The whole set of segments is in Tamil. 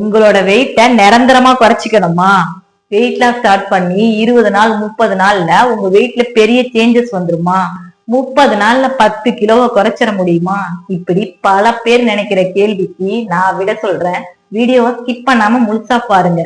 உங்களோட வெயிட்ட நிரந்தரமா குறைச்சிக்கணுமா? வெயிட் லாஸ் ஸ்டார்ட் பண்ணி 20 நாள் 30 நாள்ல உங்க வெயிட்ல பெரிய சேஞ்சஸ் வந்துருமா? 30 நாள்ல 10 கிலோவை குறைச்சிட முடியுமா? இப்படி பல பேர் நினைக்கிற கேள்விக்கு நான் விட சொல்றேன். வீடியோவை ஸ்கிப் பண்ணாம முழுசா பாருங்க.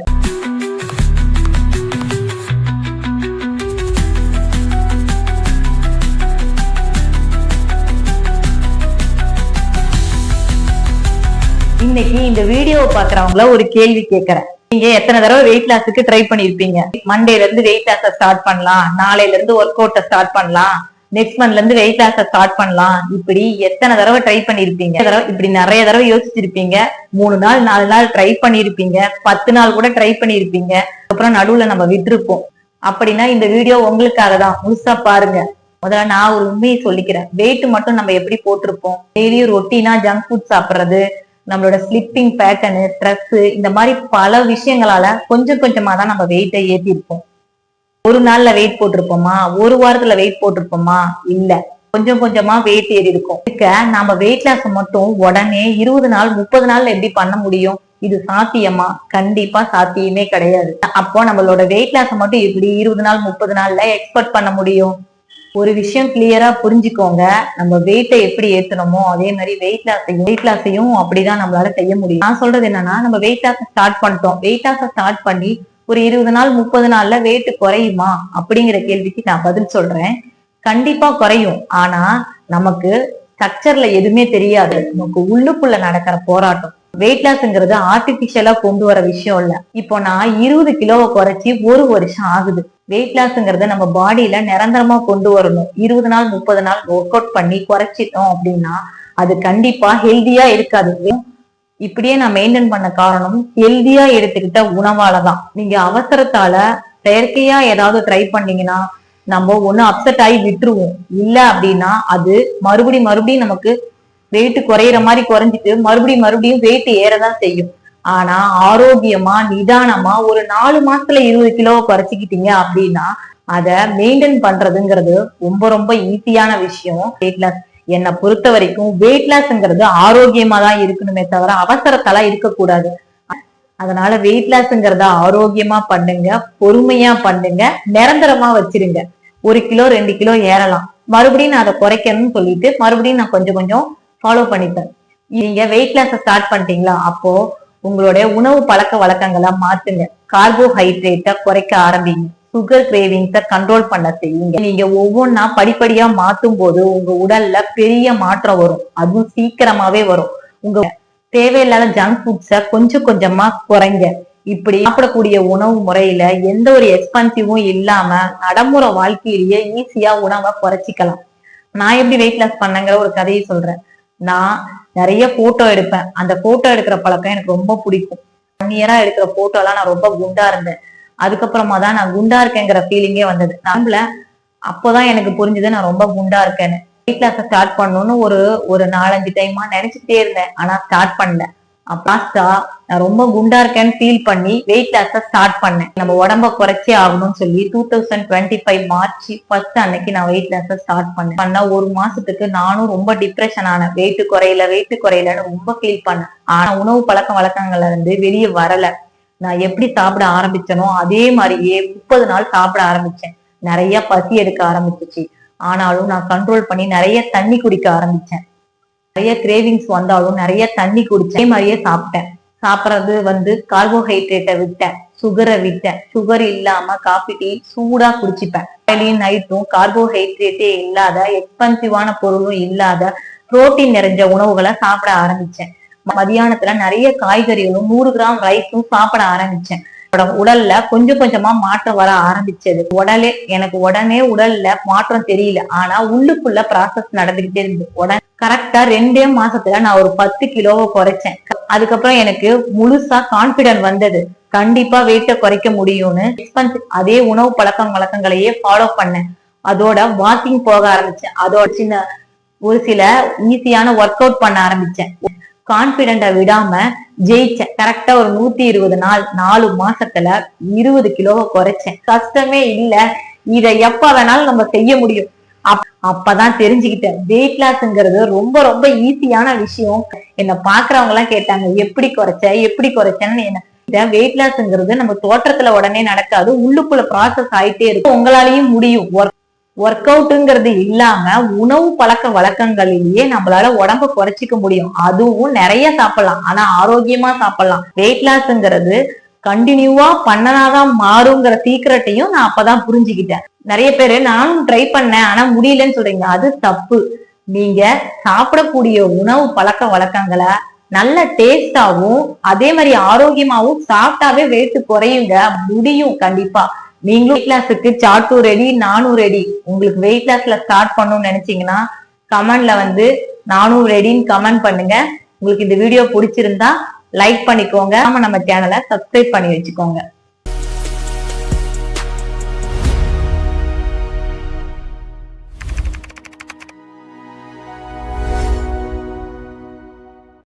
இன்னைக்கு இந்த வீடியோவை பாக்குறவங்கள ஒரு கேள்வி கேட்கறேன். நீங்க எத்தனை தடவை வெயிட் லாஸுக்கு ட்ரை பண்ணிருப்பீங்க? மண்டேல இருந்து வெயிட் லாஸ ஸ்டார்ட் பண்ணலாம், நாளையில இருந்து ஒர்க் அவுட்ட ஸ்டார்ட் பண்ணலாம், நெக்ஸ்ட் மந்த்ல இருந்து வெயிட் லாஸ ஸ்டார்ட் பண்ணலாம். இப்படி எத்தனை தடவை ட்ரை பண்ணிருப்பீங்க? இப்படி நிறைய தடவை யோசிச்சிருப்பீங்க. 3 நாள் 4 நாள் ட்ரை பண்ணிருப்பீங்க, 10 நாள் கூட ட்ரை பண்ணிருப்பீங்க. அப்புறம் நடுவுல நம்ம விட்டுருப்போம். அப்படின்னா இந்த வீடியோ உங்களுக்காக தான், முழுசா பாருங்க. முதல்ல நான் ஒரு உண்மையை சொல்லிக்கிறேன். வெயிட் மட்டும் நம்ம எப்படி போட்டிருப்போம்? டெய்லி ரொட்டீனா ஜங்க் ஃபுட் சாப்பிடுறது, நம்மளோட ஸ்லிப்பிங் பேட்டர்னு, ஸ்ட்ரெஸ், இந்த மாதிரி பல விஷயங்களால கொஞ்சம் கொஞ்சமா தான் நம்ம வெயிட்டை ஏத்தி இருப்போம். ஒரு நாள்ல வெயிட் போட்டிருப்போமா? ஒரு வாரத்துல வெயிட் போட்டிருப்போமா? இல்ல, கொஞ்சம் கொஞ்சமா வெயிட் ஏறி இருக்கும். நம்ம வெயிட் லாஸ் மட்டும் உடனே 20 நாள் 30 நாள்ல எப்படி பண்ண முடியும்? இது சாத்தியமா? கண்டிப்பா சாத்தியமே கிடையாது. அப்போ நம்மளோட வெயிட் லாஸ் மட்டும் எப்படி 20 நாள் 30 நாள்ல எக்ஸ்பெக்ட் பண்ண முடியும்? ஒரு விஷயம் கிளியரா புரிஞ்சுக்கோங்க. நம்ம வெயிட்டை எப்படி ஏத்தணுமோ அதே மாதிரி வெயிட் லாஸையும் அப்படிதான் நம்மளால செய்ய முடியும். நான் சொல்றது என்னன்னா, நம்ம வெயிட் லாஸ் ஸ்டார்ட் பண்ணிட்டோம். வெயிட் லாஸ ஸ்டார்ட் பண்ணி ஒரு 20 நாள் 30 நாள்ல வெயிட் குறையுமா அப்படிங்கிற கேள்விக்கு நான் பதில் சொல்றேன். கண்டிப்பா குறையும். ஆனா நமக்கு ஸ்ட்ரக்சர்ல எதுவுமே தெரியாது. நமக்கு உள்ளுக்குள்ள நடக்கிற போராட்டம். வெயிட் லாஸ்ங்கிறது ஆர்டிபிஷியலா கொண்டு வர விஷயம் இல்ல. இப்போ நான் 20 கிலோவை குறைச்சி 1 வருஷம் ஆகுது. வெயிட் லாஸ்ங்கிறத நம்ம பாடியில நிரந்தரமா கொண்டு வரணும். 20 நாள் 30 நாள் ஒர்க் அவுட் பண்ணி குறைச்சிட்டோம் அப்படின்னா அது கண்டிப்பா ஹெல்தியா இருக்காது. இப்படியே நான் மெயின்டைன் பண்ண காரணம் ஹெல்தியா எடுத்துக்கிட்ட உணவாலதான். நீங்க அவசரத்தால செயற்கையா ஏதாவது ட்ரை பண்ணீங்கன்னா நம்ம ஒண்ணு அப்செட் ஆகி விட்டுருவோம். இல்ல அப்படின்னா அது மறுபடியும் நமக்கு வெயிட் குறையிற மாதிரி குறைஞ்சிட்டு மறுபடியும் வெயிட் ஏறதான் செய்யும். ஆனா ஆரோக்கியமா நிதானமா ஒரு 4 மாசத்துல 20 கிலோவை குறைச்சிக்கிட்டீங்க அப்படின்னா அதை மெயின்டைன் பண்றதுங்கிறது ரொம்ப ரொம்ப ஈஸியான விஷயம். வெயிட் லாஸ் என்னை பொறுத்த வரைக்கும் வெயிட் லாஸ்ங்கிறது ஆரோக்கியமா தான் இருக்கணுமே தவிர அவசரத்தால இருக்கக்கூடாது. அதனால வெயிட் லாஸ்ங்கிறத ஆரோக்கியமா பண்ணுங்க, பொறுமையா பண்ணுங்க, நிரந்தரமா வச்சிருங்க. 1 கிலோ 2 கிலோ ஏறலாம், மறுபடியும் நான் அதை குறைக்கணும்னு சொல்லிட்டு மறுபடியும் நான் கொஞ்சம் கொஞ்சம் ஃபாலோ பண்ணிப்பேன். நீங்க வெயிட் லாஸ ஸ்டார்ட் பண்ணிட்டீங்களா, அப்போ உங்களுடைய உணவு பழக்க வழக்கங்களை மாத்துங்க. கார்போஹைட்ரேட்டை குறைக்க ஆரம்பிங்க. சுகர் கிரேவிங்ஸை கண்ட்ரோல் பண்ண செய்யுங்க. நீங்க ஒவ்வொன்னா படிப்படியா மாத்தும் போது உங்க உடல்ல பெரிய மாற்றம் வரும். அதுவும் சீக்கிரமாவே வரும். உங்க தேவையில்லாத ஜங்க் ஃபுட்ஸ கொஞ்சம் கொஞ்சமா குறைங்க. இப்படி சாப்பிடக்கூடிய உணவு முறையில எந்த ஒரு எக்ஸ்பென்சிவும் இல்லாம நடைமுறை வாழ்க்கையிலேயே ஈஸியா உணவை குறைச்சிக்கலாம். நான் எப்படி வெயிட் லாஸ் பண்ணங்கிற ஒரு கதையை சொல்றேன். நான் நிறைய போட்டோ எடுப்பேன். அந்த போட்டோ எடுக்கிற பழக்கம் எனக்கு ரொம்ப பிடிக்கும். 1 இயரா எடுக்கிற போட்டோ எல்லாம் நான் ரொம்ப குண்டா இருந்தேன். அதுக்கப்புறமா தான் நான் குண்டா இருக்கேங்கிற ஃபீலிங்கே வந்தது. நம்மள அப்போதான் எனக்கு புரிஞ்சது நான் ரொம்ப குண்டா இருக்கேன்னு. வெயிட் லாஸ ஸ்டார்ட் பண்ணணும்னு ஒரு 4-5 டைமா நினைச்சுட்டே இருந்தேன். ஆனா ஸ்டார்ட் பண்ணல. லாஸ்டா நான் ரொம்ப குண்டா இருக்கேன்னு ஃபீல் பண்ணி வெயிட் லாஸ ஸ்டார்ட் பண்ணேன். நம்ம உடம்ப குறைச்சே ஆகணும்னு சொல்லி 2025 மார்ச் 1 அன்னைக்கு நான் வெயிட் லாஸ ஸ்டார்ட் பண்ண 1 மாசத்துக்கு நானும் ரொம்ப டிப்ரெஷன் ஆனேன். வெயிட் குறையலன்னு ரொம்ப ஃபீல் பண்ணேன். ஆனா உணவு பழக்க வழக்கங்கள்ல இருந்து வெளியே வரல. நான் எப்படி சாப்பிட ஆரம்பிச்சனோ அதே மாதிரியே 30 நாள் சாப்பிட ஆரம்பிச்சேன். நிறைய பசி எடுக்க ஆரம்பிச்சிச்சு. ஆனாலும் நான் கண்ட்ரோல் பண்ணி நிறைய தண்ணி குடிக்க ஆரம்பிச்சேன். நிறைய கிரேவிங்ஸ் வந்தாலும் நிறைய தண்ணி குடிச்சேன். அதே மாதிரியே சாப்பிட்டேன். சாப்பிட்றது கார்போஹைட்ரேட்டை விட்டேன், சுகரை விட்டேன். சுகர் இல்லாம காபி டீ சூடா குடிச்சுப்பேன். காலையிலயும் நைட்டும் கார்போஹைட்ரேட்டே இல்லாத, எக்ஸ்பென்சிவான பொருளும் இல்லாத, புரோட்டீன் நிறைஞ்ச உணவுகளை சாப்பிட ஆரம்பிச்சேன். மதியானத்துல நிறைய காய்கறிகளும் 100 கிராம் ரைஸும் சாப்பிட ஆரம்பிச்சேன். உடல்ல கொஞ்சம் கொஞ்சமா மாற்றம் வர ஆரம்பிச்சது. எனக்கு உடனே உடல்ல மாற்றம் தெரியல. ஆனா உள்ளுக்குள்ள ப்ராசஸ் நடந்துகிட்டே இருந்தது. கரெக்டா 2 மாசத்துல நான் ஒரு 10 கிலோவை குறைச்சேன். அதுக்கப்புறம் எனக்கு முழுசா கான்பிடன்ட் வந்தது. கண்டிப்பா வெயிட்ட குறைக்க முடியும்னு. அதே உணவு பழக்க வழக்கங்களையே ஃபாலோ பண்ணேன். அதோட வாக்கிங் போக ஆரம்பிச்சேன். அதோட ஒரு சில ஈஸியான ஒர்க் அவுட் பண்ண ஆரம்பிச்சேன். கான்பிடென்ட விடாம ஜெயிச்சேன். கரெக்டா ஒரு 120 நாள் 4 மாசத்துல 20 கிலோவை குறைச்சேன். கஷ்டமே இல்ல. இத எப்ப வேணாலும் நம்ம செய்ய முடியும். அப்பதான் தெரிஞ்சுக்கிட்டேன் வெயிட் லாஸ்ங்கிறது ரொம்ப ரொம்ப ஈஸியான விஷயம். என்ன பாக்குறவங்க எல்லாம் கேட்டாங்க எப்படி குறைச்சேன்னு. என்ன வெயிட் லாஸ்ங்கிறது நம்ம தோற்றத்துல உடனே நடக்காது, உள்ளுக்குள்ள ப்ராசஸ் ஆயிட்டே இருக்கும். உங்களாலையும் முடியும். ஒர்க் அவுட்ங்கிறது இல்லாம உணவு பழக்க வழக்கங்களிலேயே நம்மளால உடம்ப குறைச்சிக்க முடியும். அதுவும் நிறைய சாப்பிடலாம், ஆனா ஆரோக்கியமா சாப்பிடலாம். வெயிட் லாஸ்ங்கிறது கண்டினியூவா பண்ணனாதான் மாறுங்கிற சீக்கிரட்டையும் நான் அப்பதான் புரிஞ்சுக்கிட்டேன். நிறைய பேரு நானும் ட்ரை பண்ணேன் ஆனா முடியலன்னு சொல்றீங்க, அது தப்பு. நீங்க சாப்பிடக்கூடிய உணவு பழக்க வழக்கங்களை நல்ல டேஸ்டாவும் அதே மாதிரி ஆரோக்கியமாவும் சாப்பிட்டாவே வெயிட் குறையுங்க, முடியும் கண்டிப்பா. நீங்களும் வெயிட் லாஸுக்கு சார்ட் ரெடி, நானும் ரெடி. உங்களுக்கு வெயிட் லாஸ்ல ஸ்டார்ட் பண்ணணும்னு நினைச்சீங்கன்னா கமெண்ட்ல வந்து நானும் ரெடின்னு கமெண்ட் பண்ணுங்க. உங்களுக்கு இந்த வீடியோ பிடிச்சிருந்தா லைக் பண்ணிக்கோங்க, நம்ம சேனலை சப்ஸ்கிரைப் பண்ணி வச்சுக்கோங்க.